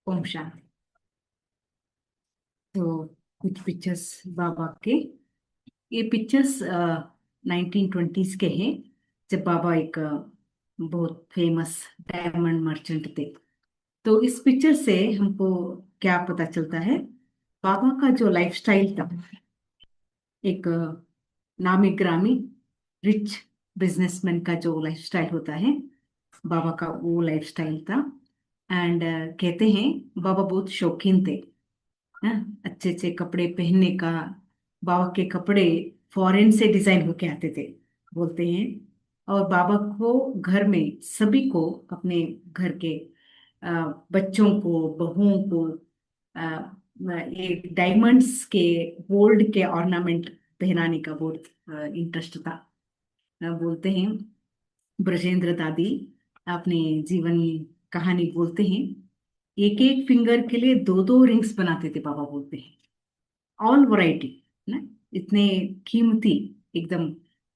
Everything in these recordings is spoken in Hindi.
ओम शांति। तो कुछ पिक्चर्स बाबा के, ये पिक्चर्स 1920s के हैं, जब बाबा एक बहुत फेमस डायमंड मर्चेंट थे। तो इस पिक्चर से हमको क्या पता चलता है, बाबा का जो लाइफस्टाइल था, एक नामी ग्रामी रिच बिजनेसमैन का जो लाइफस्टाइल होता है, बाबा का वो लाइफस्टाइल था। एंड कहते हैं बाबा बहुत शौकीन थे, अच्छे अच्छे कपड़े पहनने का। बाबा के कपड़े फॉरेन से डिजाइन होके आते थे, बोलते हैं। और बाबा को घर में सभी को, अपने घर के बच्चों को, बहुओं को ये डायमंड्स के, गोल्ड के ऑर्नामेंट पहनाने का बहुत इंटरेस्ट था। बोलते हैं ब्रजेंद्र दादी अपने जीवन कहानी बोलते हैं, एक एक फिंगर के लिए दो दो रिंग्स बनाते थे बाबा, बोलते हैं। ऑल वैरायटी ना, इतने कीमती, एकदम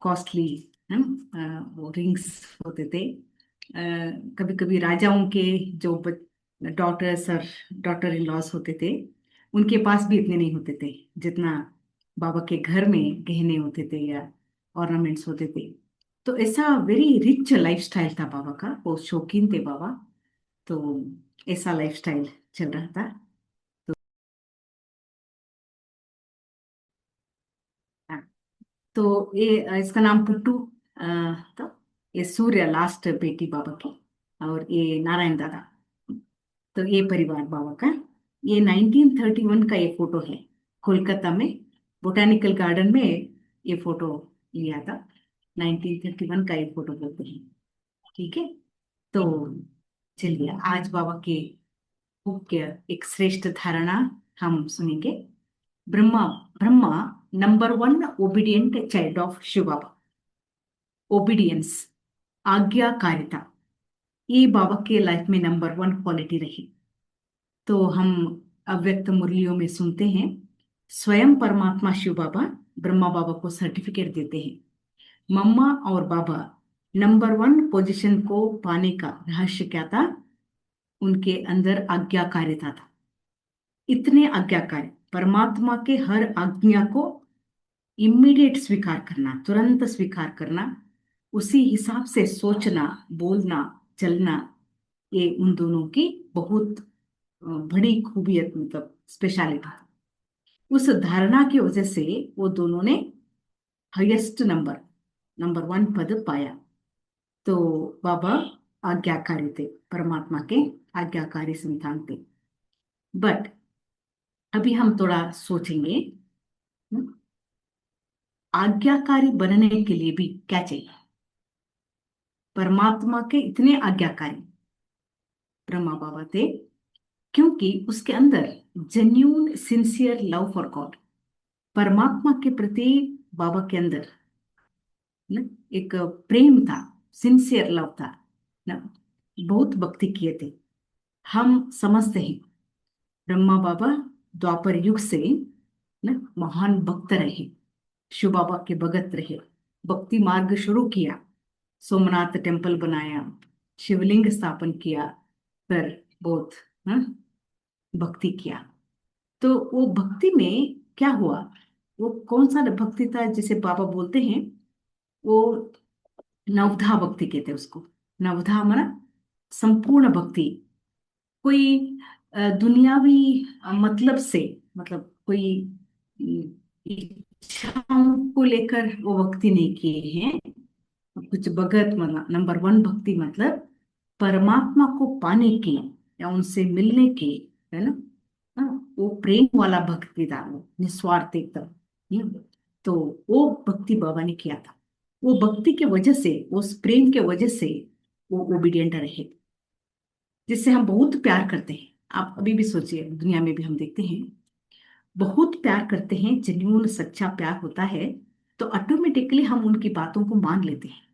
कॉस्टली है वो रिंग्स होते थे। कभी कभी राजाओं के जो डॉटर्स और डॉटर इन लॉस होते थे, उनके पास भी इतने नहीं होते थे जितना बाबा के घर में गहने होते थे या ऑर्नामेंट्स होते थे। तो ऐसा वेरी रिच लाइफस्टाइल था बाबा का, बहुत शौकीन थे बाबा। तो ऐसा लाइफस्टाइल चल रहा था। हाँ, तो ये इसका नाम पुट्टू तो ये सूर्य लास्ट बेटी बाबा की, और ये नारायण दादा। तो ये परिवार बाबा का, ये 1931 का ये फोटो है, कोलकाता में बोटानिकल गार्डन में ये फोटो लिया था। 1931 का ये फोटो बोलते हैं। ठीक है। तो चलिए आज बाबा के मुख्य एक श्रेष्ठ धारणा हम सुनेंगे। Brahma Brahma number one obedient child of Shiv Baba. Obedience, आज्ञाकारिता, ये बाबा के लाइफ में नंबर वन क्वालिटी रही। तो हम अव्यक्त मुरलियों में सुनते हैं, स्वयं परमात्मा शिव बाबा ब्रह्मा बाबा को सर्टिफिकेट देते हैं। मम्मा और बाबा नंबर वन पोजीशन को पाने का रहस्य क्या था, उनके अंदर आज्ञाकारिता था। इतने आज्ञाकारी, परमात्मा के हर आज्ञा को इमीडिएट स्वीकार करना, तुरंत स्वीकार करना, उसी हिसाब से सोचना, बोलना, चलना, ये उन दोनों की बहुत बड़ी खूबियत, मतलब स्पेशलिटी। उस धारणा की वजह से वो दोनों ने हाईएस्ट नंबर, नंबर वन पद पाया। तो बाबा आज्ञाकारी थे, परमात्मा के आज्ञाकारी संतान थे। बट अभी हम थोड़ा सोचेंगे, हम्म, आज्ञाकारी बनने के लिए भी क्या चाहिए। परमात्मा के इतने आज्ञाकारी ब्रह्मा बाबा थे, क्योंकि उसके अंदर genuine sincere love for God, परमात्मा के प्रति बाबा के अंदर न एक प्रेम था, सिंसियर लव था न, बहुत भक्ति किए थे। हम समझते हैं ब्रह्मा बाबा द्वापर युग से न महान भक्त रहे, शिव बाबा के भगत रहे, भक्ति मार्ग शुरू किया, सोमनाथ टेम्पल बनाया, शिवलिंग स्थापन किया, फिर बहुत हाँ, भक्ति किया। तो वो भक्ति में क्या हुआ, वो कौन सा भक्ति था जिसे बाबा बोलते हैं, वो नवधा भक्ति कहते हैं उसको। नवधा माना संपूर्ण भक्ति। कोई दुनियावी मतलब से, मतलब कोई इच्छाओं को लेकर वो भक्ति नहीं किए हैं। कुछ भगत मतलब नंबर वन भक्ति, मतलब परमात्मा को पाने की या उनसे मिलने की, है ना। वो प्रेम वाला भक्ति था, वो निस्वार्थ एकदम। तो वो भक्ति बाबा ने किया था। वो भक्ति के वजह से, उस प्रेम के वजह से वो ओबीडियंट रहे, जिससे हम बहुत प्यार करते हैं। आप अभी भी सोचिए, दुनिया में भी हम देखते हैं, बहुत प्यार करते हैं, जेन्यून सच्चा प्यार होता है, तो ऑटोमेटिकली हम उनकी बातों को मान लेते हैं।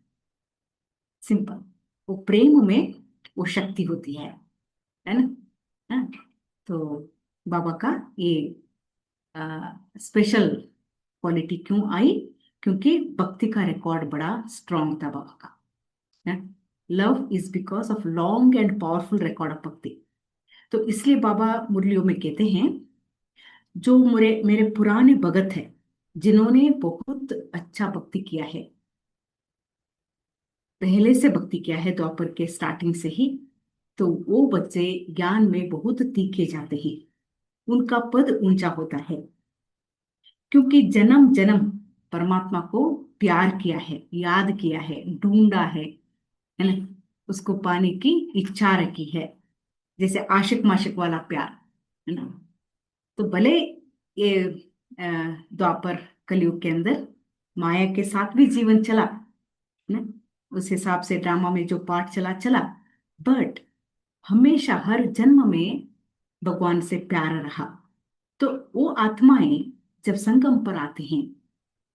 सिंपल। वो प्रेम में वो शक्ति होती है ना। हाँ? तो बाबा का ये स्पेशल क्वालिटी क्यों आई, क्योंकि भक्ति का रिकॉर्ड बड़ा स्ट्रांग था बाबा का। Love is because of long and powerful record of भक्ति। तो इसलिए बाबा मुरलियों में कहते हैं, जो मेरे मेरे पुराने भगत है, जिन्होंने बहुत अच्छा भक्ति किया है, पहले से भक्ति किया है द्वापर के स्टार्टिंग से ही, तो वो बच्चे ज्ञान में बहुत तीखे जाते हैं, उनका पद ऊंचा होता है, क्योंकि जन्म जन्म परमात्मा को प्यार किया है, याद किया है, ढूंढा है ना, उसको पाने की इच्छा रखी है, जैसे आशिक माशिक वाला प्यार, है ना। तो भले ये द्वापर कलयुग के अंदर माया के साथ भी जीवन चला ना, उस हिसाब से ड्रामा में जो पार्ट चला चला, बट हमेशा हर जन्म में भगवान से प्यार रहा। तो वो आत्माएं जब संगम पर आते हैं,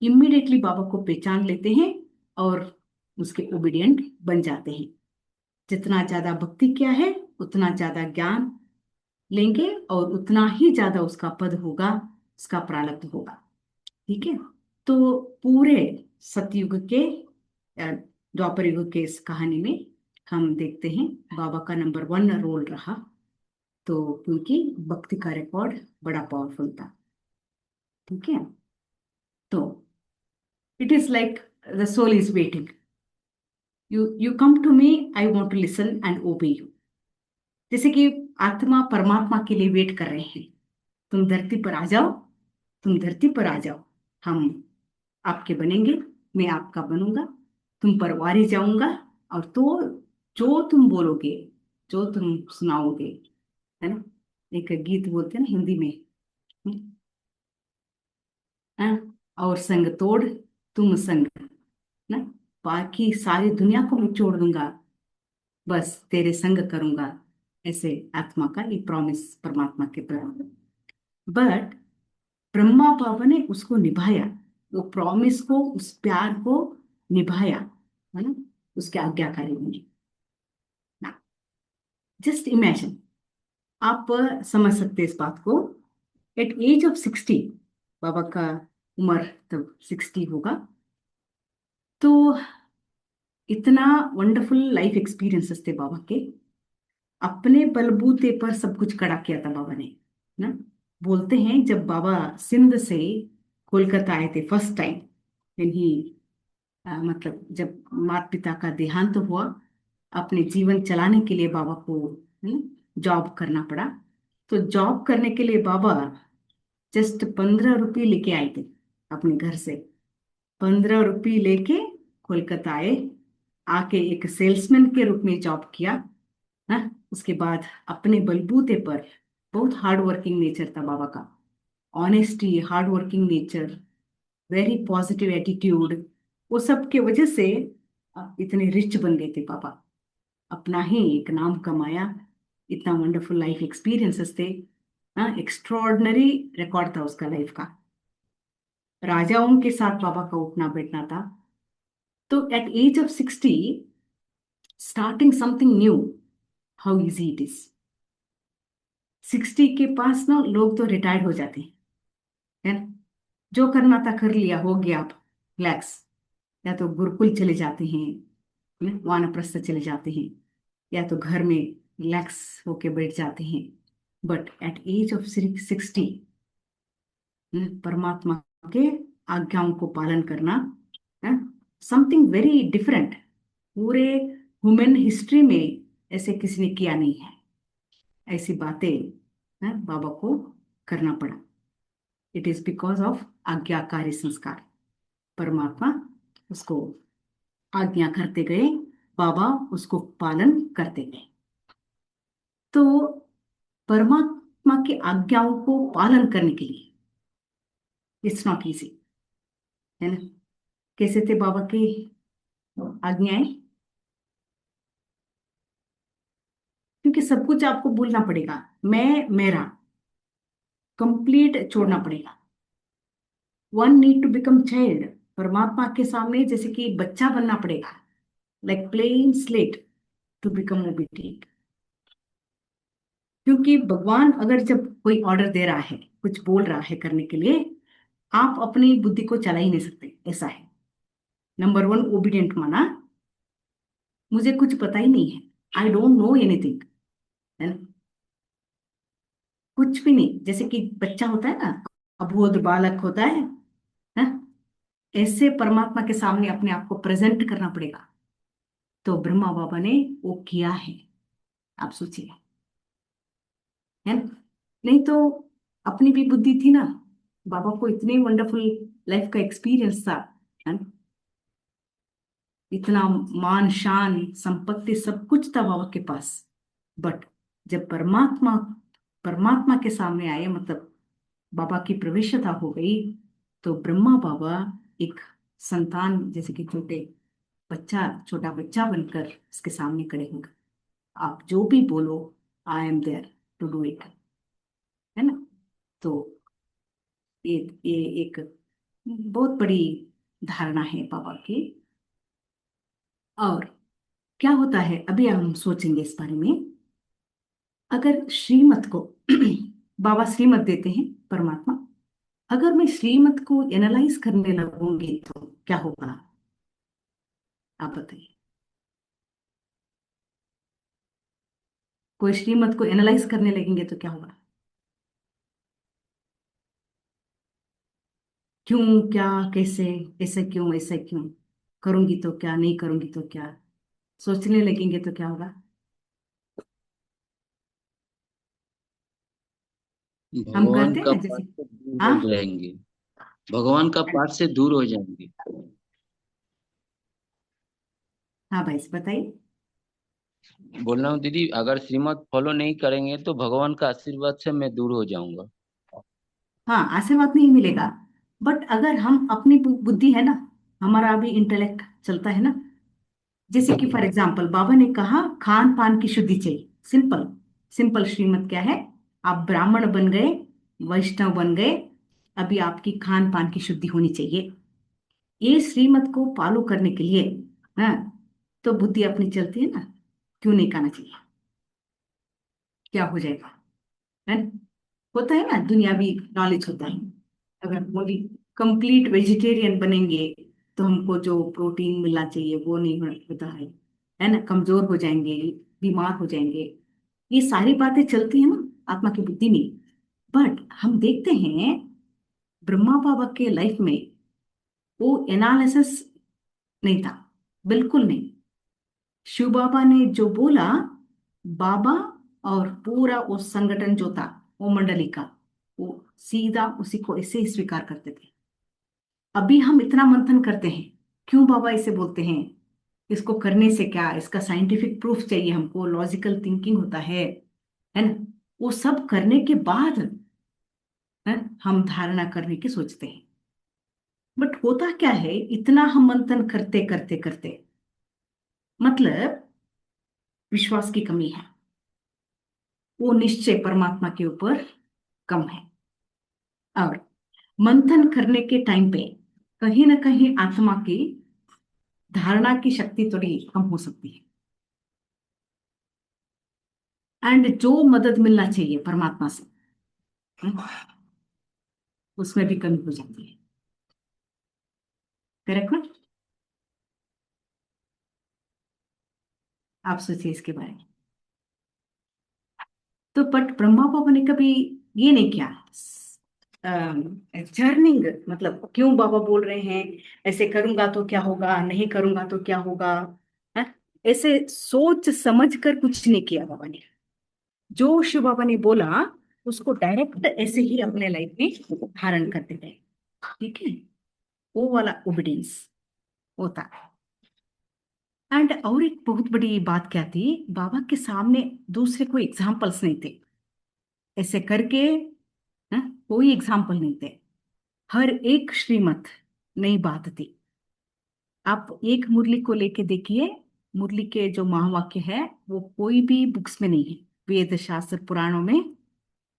इम्मिडिएटली बाबा को पहचान लेते हैं और उसके ओबीडियंट बन जाते हैं। जितना ज्यादा भक्ति किया है उतना ज्यादा ज्ञान लेंगे और उतना ही ज्यादा उसका पद होगा, उसका प्रारब्ध होगा। ठीक है। तो पूरे सतयुग के अ, द्वापर युग के इस कहानी में हम देखते हैं बाबा का नंबर 1 रोल रहा, तो क्योंकि भक्ति का रिकॉर्ड बड़ा पावरफुल था। ठीक है। तो it is like the soul is waiting, you come to me, I want to listen and obey you. जैसे कि आत्मा परमात्मा के लिए वेट कर रहे हैं, तुम धरती पर आ जाओ, तुम धरती पर आ जाओ, हम आपके बनेंगे, मैं आपका बनूंगा, तुम पर वारी जाऊंगा, और तो जो तुम बोलोगे, जो तुम सुनाओगे, है ना, एक गीत बोलते हैं ना हिंदी में, हाँ, और संग तोड़ तुम संग, ना, बाकी सारी दुनिया को मैं छोड़ दूंगा, बस तेरे संग करूंगा, ऐसे आत्मा का ये प्रॉमिस परमात्मा के प्रति। बट ब्रह्मा बाबा ने उसको निभाया, वो प्रॉमिस को, उस प्यार को निभाया, है ना, उसके आज्ञाकारी बने ना। जस्ट इमेजिन, आप समझ सकते हैं इस बात को। एट एज ऑफ 60, बाबा का उम्र तब 60 होगा, तो इतना वंडरफुल लाइफ एक्सपीरियंसेस थे बाबा के, अपने बलबूते पर सब कुछ कड़ा किया था बाबा ने ना। बोलते हैं जब बाबा सिंध से कोलकाता आए थे फर्स्ट टाइम, इन्हीं मतलब जब माता पिता का देहांत हुआ, अपने जीवन चलाने के लिए बाबा को जॉब करना पड़ा। तो जॉब करने के लिए बाबा जस्ट 15 रुपये लेके आए थे अपने घर से, 15 रुपये लेके कोलकाता आए, आके एक सेल्समैन के रूप में जॉब किया। हाँ, उसके बाद अपने बलबूते पर, बहुत हार्ड वर्किंग नेचर था बाबा का, honesty, hard working nature, very positive attitude, वो सब के वजह से इतने रिच बन गए थे पापा, अपना ही एक नाम कमाया, इतना वंडरफुल लाइफ एक्सपीरियंसेस थे। हाँ, एक्स्ट्रॉर्डनरी रिकॉर्ड था उसका लाइफ का, राजाओं के साथ बाबा का उठना बैठना था। तो at age of 60 starting something new, how easy it is. 60 के पास ना लोग तो रिटायर्ड हो जाते हैं, है ना, जो करना था कर लिया, हो गया, आप रिलैक्स, या तो गुरुकुल चले जाते हैं, वानप्रस्थ चले जाते हैं, या तो घर में रिलैक्स होके बैठ जाते हैं। बट एट एज ऑफ 60 परमात्मा के आज्ञाओं को पालन करना, समथिंग वेरी डिफरेंट, पूरे ह्यूमन हिस्ट्री में ऐसे किसी ने किया नहीं है, ऐसी बातें बाबा को करना पड़ा। इट इज बिकॉज ऑफ आज्ञाकारी संस्कार, परमात्मा उसको आज्ञा करते गए, बाबा उसको पालन करते गए। तो परमात्मा की आज्ञाओं को पालन करने के लिए इट्स नॉट इजी, है ना। कैसे थे बाबा की आज्ञाएं, क्योंकि सब कुछ आपको बोलना पड़ेगा, मैं मेरा कंप्लीट छोड़ना पड़ेगा। One need to become child, परमात्मा के सामने जैसे कि बच्चा बनना पड़ेगा, like plain slate to become obedient. क्योंकि भगवान अगर जब कोई ऑर्डर दे रहा है, कुछ बोल रहा है करने के लिए, आप अपनी बुद्धि को चला ही नहीं सकते, ऐसा है। नंबर 1 ओबीडियंट माना, मुझे कुछ पता ही नहीं है, आई डोंट नो एनीथिंग, है ना, कुछ भी नहीं, जैसे कि बच्चा होता है ना, अबोध बालक होता है? ऐसे परमात्मा के सामने अपने आप को प्रेजेंट करना पड़ेगा। तो ब्रह्मा बाबा ने वो किया है, आप सोचिए, है ना? नहीं तो अपनी भी बुद्धि थी ना, बाबा को इतनी वंडरफुल लाइफ का एक्सपीरियंस था, है ना? इतना मान शान संपत्ति सब कुछ था बाबा के पास। बट जब परमात्मा परमात्मा के सामने आए, मतलब बाबा की प्रवेशता हो गई, तो ब्रह्मा बाबा एक संतान जैसे कि छोटा बच्चा बनकर उसके सामने खड़े हो गए। आप जो भी बोलो, I am there to do it, है ना? तो ये एक बहुत बड़ी धारणा है बाबा की। और क्या होता है, अभी हम सोचेंगे इस बारे में। अगर श्रीमत को बाबा श्रीमत देते हैं परमात्मा, अगर मैं श्रीमत को एनालाइज करने लगूंगी तो क्या होगा, आप बताइए। कोई श्रीमत को एनालाइज करने लगेंगे तो क्या होगा? क्यों, क्या, कैसे, ऐसे क्यों, ऐसे क्यों, करूंगी तो क्या, नहीं करूंगी तो क्या, सोचने लगेंगे तो क्या होगा? हम भगवान करते हैं का ना, पाठ जैसे। से दूर हो हाँ। जाएंगे। भगवान का पाठ से दूर हो जाएंगे। हाँ भाई बताइए। बोल रहा हूँ दीदी, अगर श्रीमत फॉलो नहीं करेंगे तो भगवान का आशीर्वाद से मैं दूर हो जाऊंगा। हाँ, आशीर्वाद नहीं मिलेगा। बट अगर हम अपनी बुद्धि है ना, हमारा भी इंटेलेक्ट चलता है ना, जैसे कि फॉर एग्जाम्पल बाबा ने कहा खान पान की शुद्धि चाहिए, सिंपल। सिंपल श्रीमत क्या है? आप ब्राह्मण बन गए, वैष्णव बन गए, अभी आपकी खान पान की शुद्धि होनी चाहिए। ये श्रीमत को फॉलो करने के लिए, हाँ, तो बुद्धि अपनी चलती है ना, क्यों नहीं करना चाहिए, क्या हो जाएगा, है ना? होता है ना, दुनियावी नॉलेज होता है। अगर वो भी कंप्लीट वेजिटेरियन बनेंगे तो हमको जो प्रोटीन मिलना चाहिए वो नहीं होता है ना? कमजोर हो जाएंगे, बीमार हो जाएंगे। ये सारी बातें चलती हैं ना आत्मा की बुद्धि में। बट हम देखते हैं ब्रह्मा बाबा के लाइफ में वो एनालिसिस नहीं था, बिल्कुल नहीं। शिव बाबा ने जो बोला, बाबा और पूरा वो संगठन जो था, वो मंडली का, वो सीधा उसी को ऐसे ही स्वीकार करते थे। अभी हम इतना मंथन करते हैं, क्यों बाबा इसे बोलते हैं, इसको करने से क्या, इसका साइंटिफिक प्रूफ चाहिए हमको, लॉजिकल थिंकिंग होता है ना? वो सब करने के बाद, है, हम धारणा करने की सोचते हैं। बट होता क्या है, इतना हम मंथन करते करते करते, मतलब विश्वास की कमी है, वो निश्चय परमात्मा के ऊपर कम है। और मंथन करने के टाइम पे कहीं ना कहीं आत्मा की धारणा की शक्ति थोड़ी कम हो सकती है, एंड जो मदद मिलना चाहिए परमात्मा से, हम्म, उसमें भी कमी हो जाती है। करेक्ट ना? आप सोचिए इसके बारे में। तो बट ब्रह्मा बाबा ने कभी ये नहीं किया, जर्निंग, मतलब क्यों बाबा बोल रहे हैं, ऐसे करूंगा तो क्या होगा, नहीं करूंगा तो क्या होगा, है? ऐसे सोच समझ कर कुछ नहीं किया बाबा ने। जो शिव बाबा ने बोला उसको डायरेक्ट ऐसे ही अपने लाइफ में धारण करते गए। ठीक है, वो वाला ओबिडियंस होता है। एंड और एक बहुत बड़ी बात क्या थी, बाबा के सामने दूसरे कोई एग्जाम्पल्स नहीं थे ऐसे करके, हाँ, कोई एग्जाम्पल नहीं थे। हर एक श्रीमत नई बात थी। आप एक मुरली को लेके देखिए, मुरली के जो महावाक्य है वो कोई भी बुक्स में नहीं है, वेद शास्त्र पुराणों में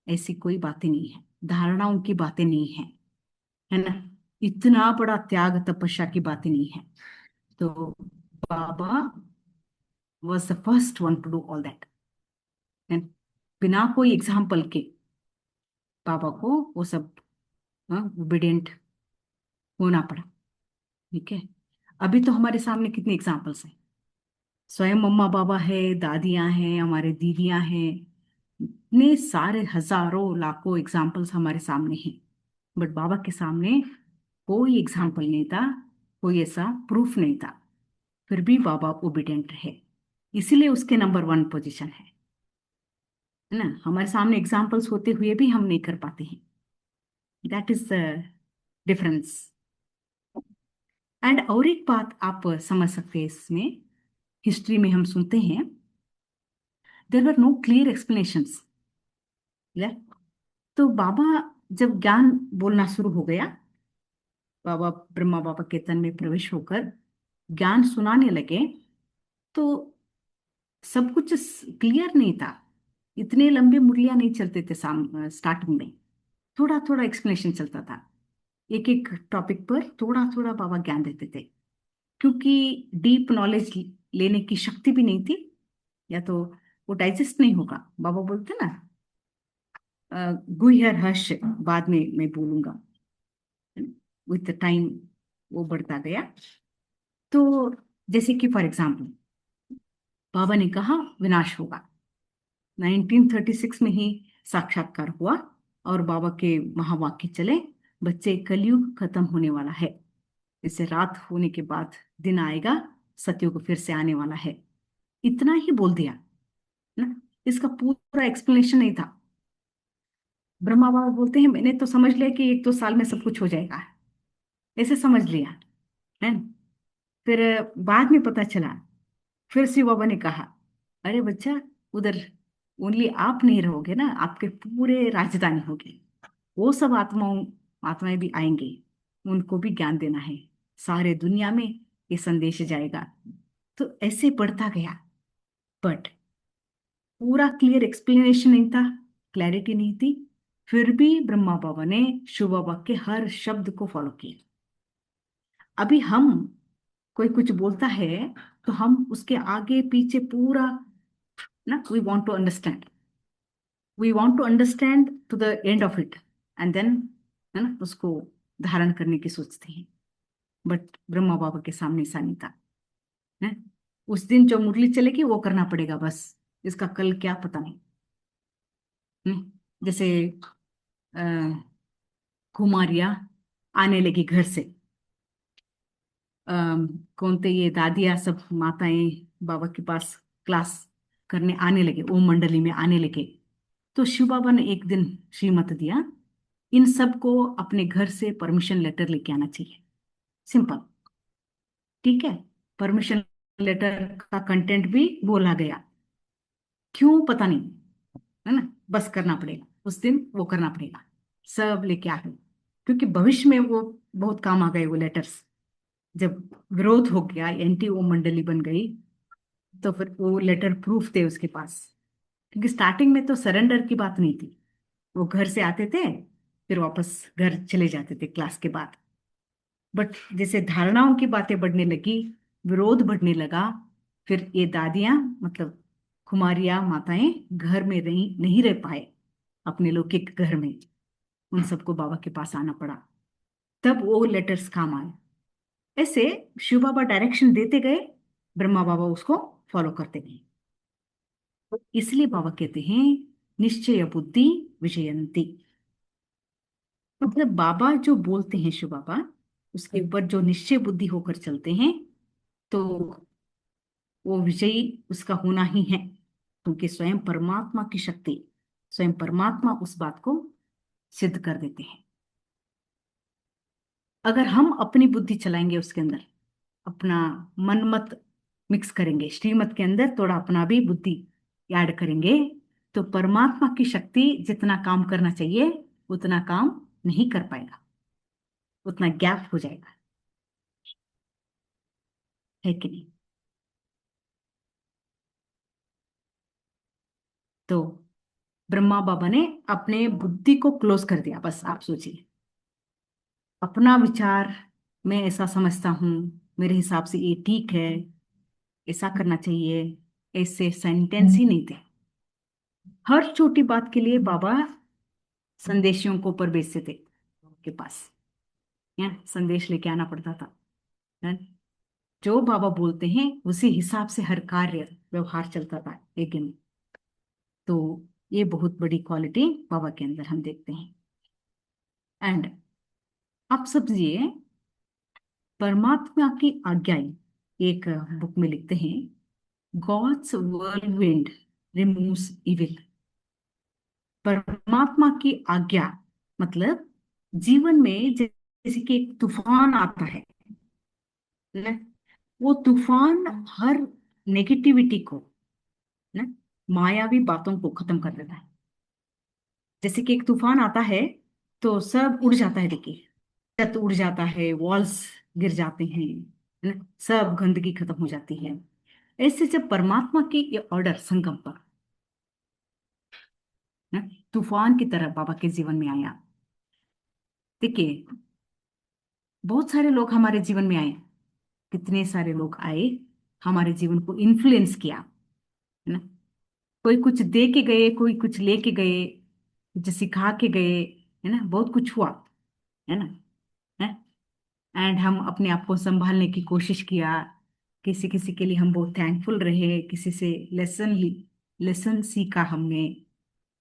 ऐसी कोई बातें नहीं है, धारणाओं की बातें नहीं है, है ना? इतना बड़ा त्याग तपस्या की बातें नहीं है। तो Baba was the first one to do all that, and बिना कोई एग्जाम्पल के बाबा को वो सब ओबीडियंट होना पड़ा। ठीक है, अभी तो हमारे सामने कितने एग्जाम्पल्स हैं, स्वयं मम्मा बाबा है, दादियां हैं, हमारे दीदियां हैं, इतने सारे हजारों लाखों एग्जाम्पल्स हमारे सामने हैं, बट बाबा के सामने कोई एग्जाम्पल नहीं था, कोई ऐसा प्रूफ नहीं था। फिर भी बाबा ओबिडेंट है, इसीलिए उसके नंबर वन पोजीशन है ना। हमारे सामने एग्जाम्पल्स होते हुए भी हम नहीं कर पाते हैं। That is the difference. And और एक बात आप समझ सकते हैं इसमें, हिस्ट्री में हम सुनते हैं there were no clear explanations. तो बाबा जब ज्ञान बोलना शुरू हो गया, बाबा ब्रह्मा बाबा के तन में प्रवेश होकर ज्ञान सुनाने लगे, तो सब कुछ क्लियर नहीं था। इतने लंबे मुरलियां नहीं चलते थे स्टार्टिंग में, थोड़ा थोड़ा एक्सप्लेनेशन चलता था। एक एक टॉपिक पर थोड़ा थोड़ा बाबा ज्ञान देते थे, क्योंकि डीप नॉलेज लेने की शक्ति भी नहीं थी, या तो वो डाइजेस्ट नहीं होगा। बाबा बोलते ना, गुह्य रहस्य बाद में मैं बोलूंगा। विथ टाइम वो बढ़ता गया। तो जैसे कि फॉर एग्जाम्पल बाबा ने कहा विनाश होगा, 1936 में ही साक्षात्कार हुआ, और बाबा के महावाक्य चले, बच्चे कलयुग खत्म होने वाला है, इससे रात होने के बाद दिन आएगा, सतयुग फिर से आने वाला है। इतना ही बोल दिया ना, इसका पूरा एक्सप्लेनेशन नहीं था। ब्रह्मा बाबा बोलते हैं मैंने तो समझ लिया कि 1-2 साल में सब कुछ हो जाएगा, ऐसे समझ लिया है ना? फिर बाद में पता चला, फिर शिव बाबा ने कहा अरे बच्चा, उधर ओनली आप नहीं रहोगे ना, आपके पूरे राजधानी होगी, वो सब आत्माएं भी आएंगे, उनको भी ज्ञान देना है, सारे दुनिया में ये संदेश जाएगा। तो ऐसे बढ़ता गया, बट पूरा क्लियर एक्सप्लेनेशन नहीं था, क्लैरिटी नहीं थी। फिर भी ब्रह्मा बाबा ने शिव बाबा के हर शब्द को फॉलो किया। अभी हम, कोई कुछ बोलता है तो हम उसके आगे पीछे पूरा ना, we want to understand to the end of it, and then है ना उसको धारण करने की सोचते हैं। बट ब्रह्मा बाबा के सामने ऐसा नहीं था है? उस दिन जो मुरली चलेगी वो करना पड़ेगा बस, इसका कल क्या पता नहीं। जैसे अ, कुमारियां आने लगी घर से, कौन थे ये दादियाँ, सब माताएं बाबा के पास क्लास करने आने लगे, ओम मंडली में आने लगे। तो शिव बाबा ने एक दिन श्रीमत दिया, इन सब को अपने घर से परमिशन लेटर लेके आना चाहिए। सिंपल, ठीक है। परमिशन लेटर का कंटेंट भी बोला गया, क्यों पता नहीं, है ना, बस करना पड़ेगा उस दिन, वो करना पड़ेगा। सब लेके आ गए, क्योंकि भविष्य में वो बहुत काम आ गए वो लेटर्स। जब विरोध हो गया, एंटी ओम मंडली बन गई, तो फिर वो लेटर प्रूफ थे उसके पास। क्योंकि स्टार्टिंग में तो सरेंडर की बात नहीं थी, वो घर से आते थे फिर वापस घर चले जाते थे क्लास के बाद। बट जैसे धारणाओं की बातें बढ़ने लगी, विरोध बढ़ने लगा, फिर ये दादियां, मतलब कुमारियां माताएं घर में नहीं रह पाए, अपने लौकिक घर में, उन सबको बाबा के पास आना पड़ा, तब वो लेटर्स काम आए। ऐसे शिव बाबा डायरेक्शन देते गए, ब्रह्मा बाबा उसको फॉलो करते गए। इसलिए बाबा कहते हैं निश्चय बुद्धि विजयंती। मतलब बाबा जो बोलते हैं शिव बाबा, उसके ऊपर जो निश्चय बुद्धि होकर चलते हैं, तो वो विजयी उसका होना ही है, क्योंकि स्वयं परमात्मा की शक्ति, स्वयं परमात्मा उस बात को सिद्ध कर देते हैं। अगर हम अपनी बुद्धि चलाएंगे उसके अंदर, अपना मन मत मिक्स करेंगे, श्रीमत के अंदर थोड़ा अपना भी बुद्धि ऐड करेंगे, तो परमात्मा की शक्ति जितना काम करना चाहिए उतना काम नहीं कर पाएगा, उतना गैप हो जाएगा, है कि नहीं? तो ब्रह्मा बाबा ने अपने बुद्धि को क्लोज कर दिया। बस आप सोचिए, अपना विचार, मैं ऐसा समझता हूँ, मेरे हिसाब से ये ठीक है, ऐसा करना चाहिए, ऐसे सेंटेंस ही नहीं थे। हर छोटी बात के लिए बाबा संदेशियों को ऊपर भेजते थे के पास, या संदेश लेके आना पड़ता था, है? जो बाबा बोलते हैं उसी हिसाब से हर कार्य व्यवहार चलता था। लेकिन तो ये बहुत बड़ी क्वालिटी बाबा के अंदर हम देखते हैं। एंड आप समझिए, परमात्मा की आज्ञाएं, एक बुक में लिखते हैं, गॉड्स whirlwind removes evil। परमात्मा की आज्ञा मतलब जीवन में जैसे कि एक तूफान आता है न, वो तूफान हर नेगेटिविटी को न, मायावी बातों को खत्म कर देता है। जैसे कि एक तूफान आता है तो सब उड़ जाता है, देखिए, छत उड़ जाता है, वॉल्स गिर जाते हैं, है ना, सब गंदगी खत्म हो जाती है। ऐसे जब परमात्मा की ये ऑर्डर संगम पर न, तूफान की तरह बाबा के जीवन में आया। देखिए, बहुत सारे लोग हमारे जीवन में आए, कितने सारे लोग आए, हमारे जीवन को इन्फ्लुएंस किया, है ना। कोई कुछ दे के गए, कोई कुछ लेके गए, कुछ सिखा के गए, है ना, बहुत कुछ हुआ, है ना, है। एंड हम अपने आप को संभालने की कोशिश किया। किसी किसी के लिए हम बहुत थैंकफुल रहे, किसी से लेसन सीखा हमने,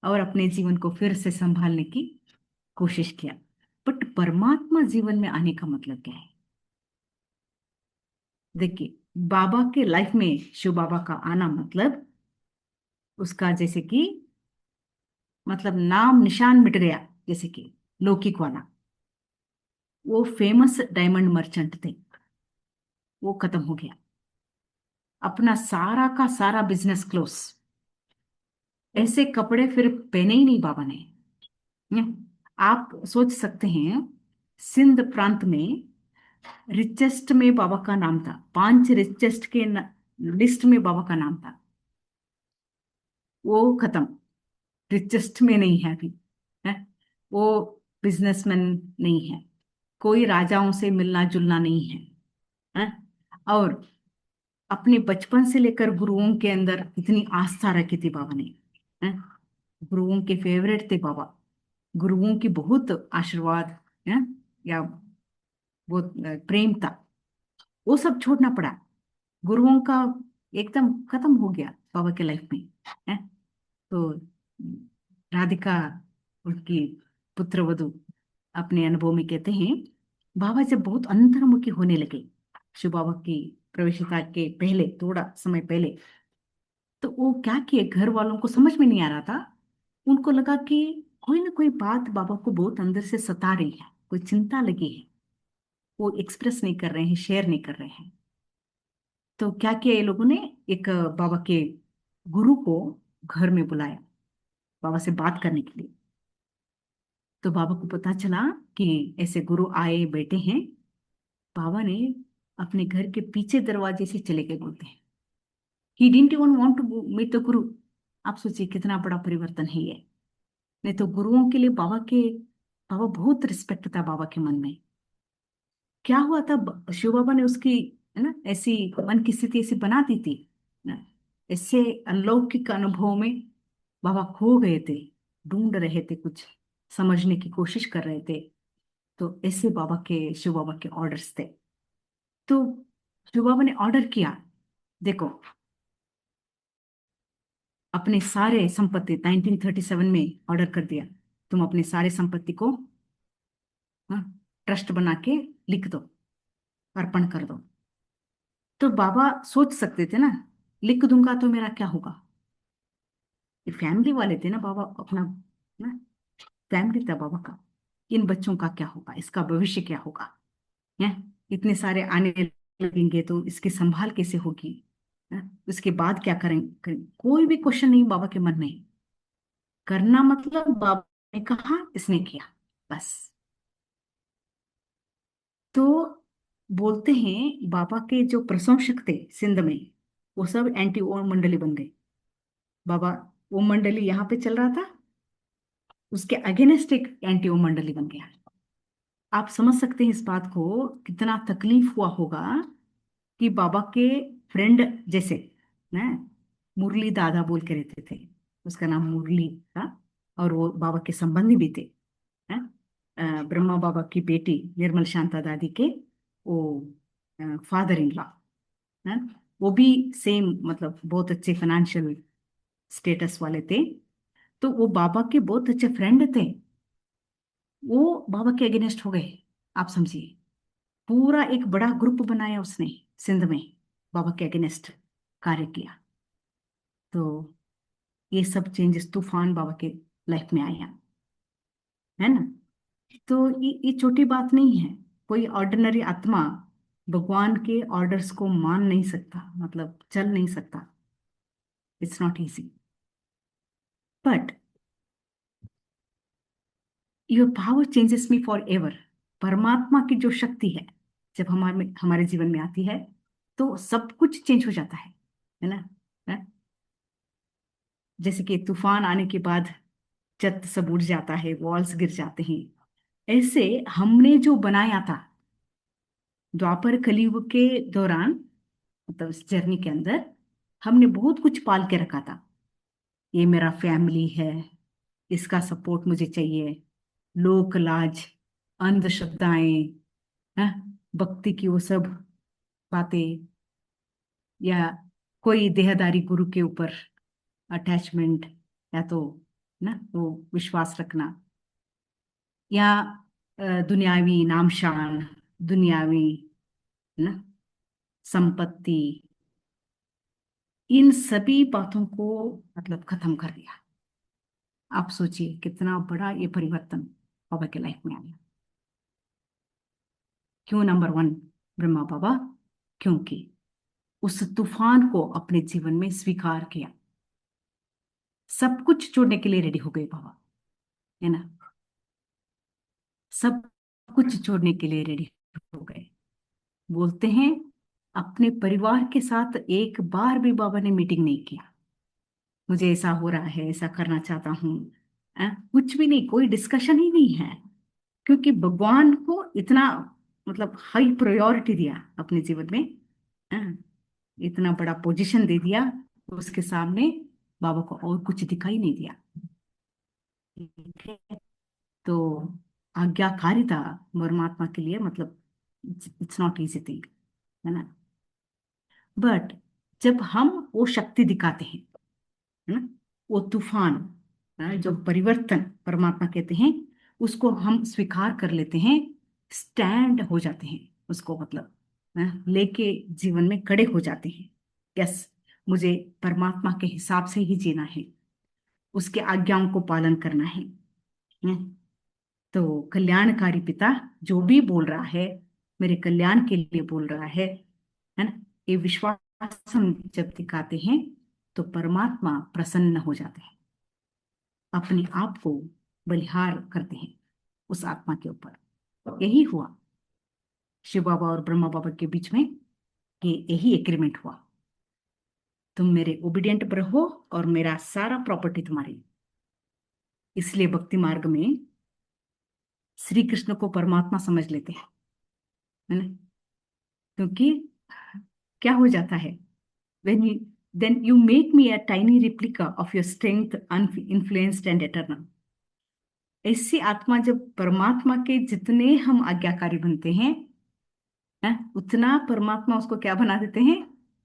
और अपने जीवन को फिर से संभालने की कोशिश किया। बट परमात्मा जीवन में आने का मतलब क्या है? देखिए, बाबा के लाइफ में शिव बाबा का आना मतलब उसका जैसे कि मतलब नाम निशान मिट गया। जैसे कि लौकिक वाला, वो फेमस डायमंड मर्चेंट थे, वो खत्म हो गया। अपना सारा का सारा बिजनेस क्लोज। ऐसे कपड़े फिर पहने ही नहीं बाबा ने। आप सोच सकते हैं, सिंध प्रांत में रिचेस्ट में बाबा का नाम था, 5 रिचेस्ट के लिस्ट में बाबा का नाम था, वो खत्म। रिचेस्ट में नहीं है अभी, है। वो बिजनेसमैन नहीं है, कोई राजाओं से मिलना जुलना नहीं है, है? और अपने बचपन से लेकर गुरुओं के अंदर इतनी आस्था रखी थी बाबा ने, है? गुरुओं के फेवरेट थे बाबा। गुरुओं की बहुत आशीर्वाद, है, या बहुत प्रेम था। वो सब छोड़ना पड़ा, गुरुओं का एकदम खत्म हो गया बाबा के लाइफ में, है। तो राधिका, उनकी पुत्र वधु, अपने अनुभव में कहते हैं, बाबा जब बहुत अंतर्मुखी होने लगे, शिव बाबा की प्रवेशता के पहले, थोड़ा समय पहले, तो वो क्या किए, घर वालों को समझ में नहीं आ रहा था। उनको लगा कि कोई ना कोई बात बाबा को बहुत अंदर से सता रही है, कोई चिंता लगी है, वो एक्सप्रेस नहीं कर रहे हैं, शेयर नहीं कर रहे हैं। तो क्या किया ये लोगों ने, एक बाबा के गुरु को घर में बुलाया बाबा से बात करने के लिए। तो बाबा को पता चला कि ऐसे गुरु आए बैठे हैं। बाबा ने अपने घर के पीछे दरवाजे से चले गए, बोलते हैं, he didn't even want to meet the guru. आप सोचिए कितना बड़ा परिवर्तन है ये। नहीं तो गुरुओं के लिए बाबा बहुत रिस्पेक्ट था बाबा के मन में। क्या हुआ था, शिव बाबा ने उसकी, है ना, ऐसी मन की स्थिति ऐसी बना दी थी ना, ऐसे अलौकिक अनुभव में बाबा खो गए थे, ढूंढ रहे थे कुछ, समझने की कोशिश कर रहे थे। तो ऐसे शिव बाबा के ऑर्डर्स थे। तो शिव बाबा ने ऑर्डर किया, देखो, अपने सारे संपत्ति 1937 में ऑर्डर कर दिया, तुम अपने सारे संपत्ति को, हाँ, ट्रस्ट बना के लिख दो, अर्पण कर दो। तो बाबा सोच सकते थे ना, लिख दूंगा तो मेरा क्या होगा। ये फैमिली वाले थे ना बाबा, अपना ना फैमिली था बाबा का। इन बच्चों का क्या होगा, इसका भविष्य क्या होगा, है। इतने सारे आने लगेंगे तो इसकी संभाल कैसे होगी, है? उसके बाद क्या कोई भी क्वेश्चन नहीं बाबा के मन में। करना मतलब बाबा ने कहा, इसने किया, बस। तो बोलते हैं बाबा के जो प्रशंसक थे सिंध में, वो सब एंटी ओम मंडली बन गए। बाबा ओम मंडली यहाँ पे चल रहा था, उसके अगेंस्ट एक एंटी ओम मंडली बन गया। आप समझ सकते हैं इस बात को, कितना तकलीफ हुआ होगा कि बाबा के फ्रेंड जैसे ना, मुरली दादा बोल के रहते थे, उसका नाम मुरली था, और वो बाबा के संबंधी भी थे, हैं? ब्रह्मा बाबा की बेटी निर्मल शांता दादी के वो फादर इन लॉ, है, वो भी सेम, मतलब बहुत अच्छे फाइनेंशियल स्टेटस वाले थे। तो वो बाबा के बहुत अच्छे फ्रेंड थे, वो बाबा के अगेंस्ट हो गए। आप समझिए, पूरा एक बड़ा ग्रुप बनाया उसने सिंध में, बाबा के अगेंस्ट कार्य किया। तो ये सब चेंजेस तूफान बाबा के लाइफ में आया, है ना। तो ये छोटी बात नहीं है। कोई ऑर्डिनरी आत्मा भगवान के ऑर्डर्स को मान नहीं सकता, मतलब चल नहीं सकता। It's not easy, but your power changes me for ever. परमात्मा की जो शक्ति है जब हमारे हमारे जीवन में आती है तो सब कुछ चेंज हो जाता है ना। है? जैसे कि तूफान आने के बाद छत सब उड़ जाता है, वॉल्स गिर जाते हैं, ऐसे हमने जो बनाया था द्वापर कलयुग के दौरान, मतलब इस जर्नी के अंदर हमने बहुत कुछ पाल के रखा था। ये मेरा फैमिली है, इसका सपोर्ट मुझे चाहिए, लोक लाज, अंधश्रद्धाएं, हैं, भक्ति की वो सब बातें, या कोई देहदारी गुरु के ऊपर अटैचमेंट, या तो ना वो विश्वास रखना, या दुनियावी नाम शान, दुनियावी ना संपत्ति, इन सभी बातों को मतलब खत्म कर दिया। आप सोचिए कितना बड़ा ये परिवर्तन बाबा के लाइफ में आया। क्यों नंबर वन ब्रह्मा बाबा? क्योंकि उस तूफान को अपने जीवन में स्वीकार किया, सब कुछ छोड़ने के लिए रेडी हो गए बाबा, है ना। सब कुछ छोड़ने के लिए रेडी हो गए। बोलते हैं अपने परिवार के साथ एक बार भी बाबा ने मीटिंग नहीं किया, मुझे ऐसा हो रहा है, ऐसा करना चाहता हूँ, कुछ भी नहीं, कोई डिस्कशन ही नहीं है। क्योंकि भगवान को इतना मतलब हाई प्रायोरिटी दिया अपने जीवन में, हाँ, इतना बड़ा पोजीशन दे दिया, उसके सामने बाबा को और कुछ दिखाई नहीं दिया। ठीक है? तो आज्ञाकारिता परमात्मा के लिए मतलब इट्स नॉट इजी थिंग, है ना। बट जब हम वो शक्ति दिखाते हैं, है ना, वो तूफान, जो परिवर्तन परमात्मा कहते हैं, उसको हम स्वीकार कर लेते हैं, स्टैंड हो जाते हैं उसको, मतलब लेके जीवन में खड़े हो जाते हैं। यस, मुझे परमात्मा के हिसाब से ही जीना है, उसके आज्ञाओं को पालन करना है। तो कल्याणकारी पिता जो भी बोल रहा है मेरे कल्याण के लिए बोल रहा है ना। ये विश्वास हम जब दिखाते हैं तो परमात्मा प्रसन्न हो जाते हैं, अपने आप को बलिहार करते हैं उस आत्मा के ऊपर। यही हुआ शिव बाबा और ब्रह्मा बाबा के बीच में, कि यही एग्रीमेंट हुआ, तुम मेरे ओबीडियंट रहो और मेरा सारा प्रॉपर्टी तुम्हारी। इसलिए भक्ति मार्ग में श्री कृष्ण को परमात्मा समझ लेते हैं, है ना। क्योंकि क्या हो जाता है, when you then you make me a tiny replica of your strength, influenced and eternal। ऐसी आत्मा जब परमात्मा के जितने हम आज्ञाकारी बनते हैं, उतना परमात्मा उसको क्या बना देते हैं,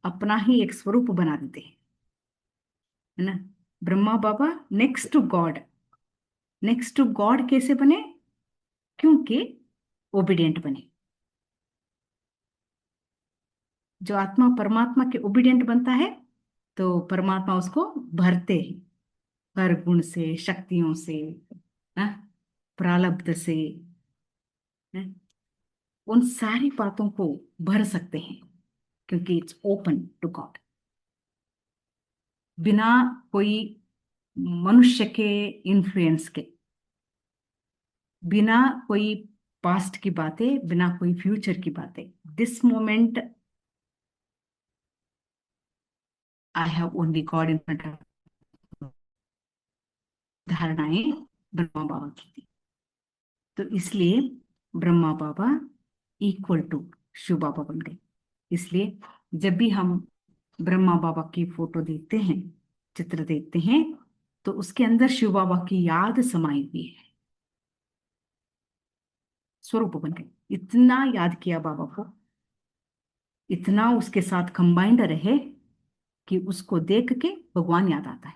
अपना ही एक स्वरूप बना देते हैं, है ना। Brahma Baba next to God, next to God कैसे बने? क्योंकि ओबीडियंट बने। जो आत्मा परमात्मा के ओबीडियंट बनता है तो परमात्मा उसको भरते हैं, हर गुण से, शक्तियों से, हाँ, प्रारब्ध से, हैं, उन सारी बातों को भर सकते हैं, क्योंकि इट्स ओपन टू गॉड। बिना कोई मनुष्य के इन्फ्लुएंस के, बिना कोई पास्ट की बातें, बिना कोई फ्यूचर की बातें, this moment I have only God in front of, धारणाएं ब्रह्मा बाबा की थी। तो इसलिए ब्रह्मा बाबा इक्वल टू शिव बाबा बन गए। इसलिए जब भी हम ब्रह्मा बाबा की फोटो देखते हैं, चित्र देखते हैं, तो उसके अंदर शिव बाबा की याद समाई हुई है, स्वरूप बन गए। इतना याद किया बाबा को, इतना उसके साथ कंबाइंड रहे कि उसको देख के भगवान याद आता है।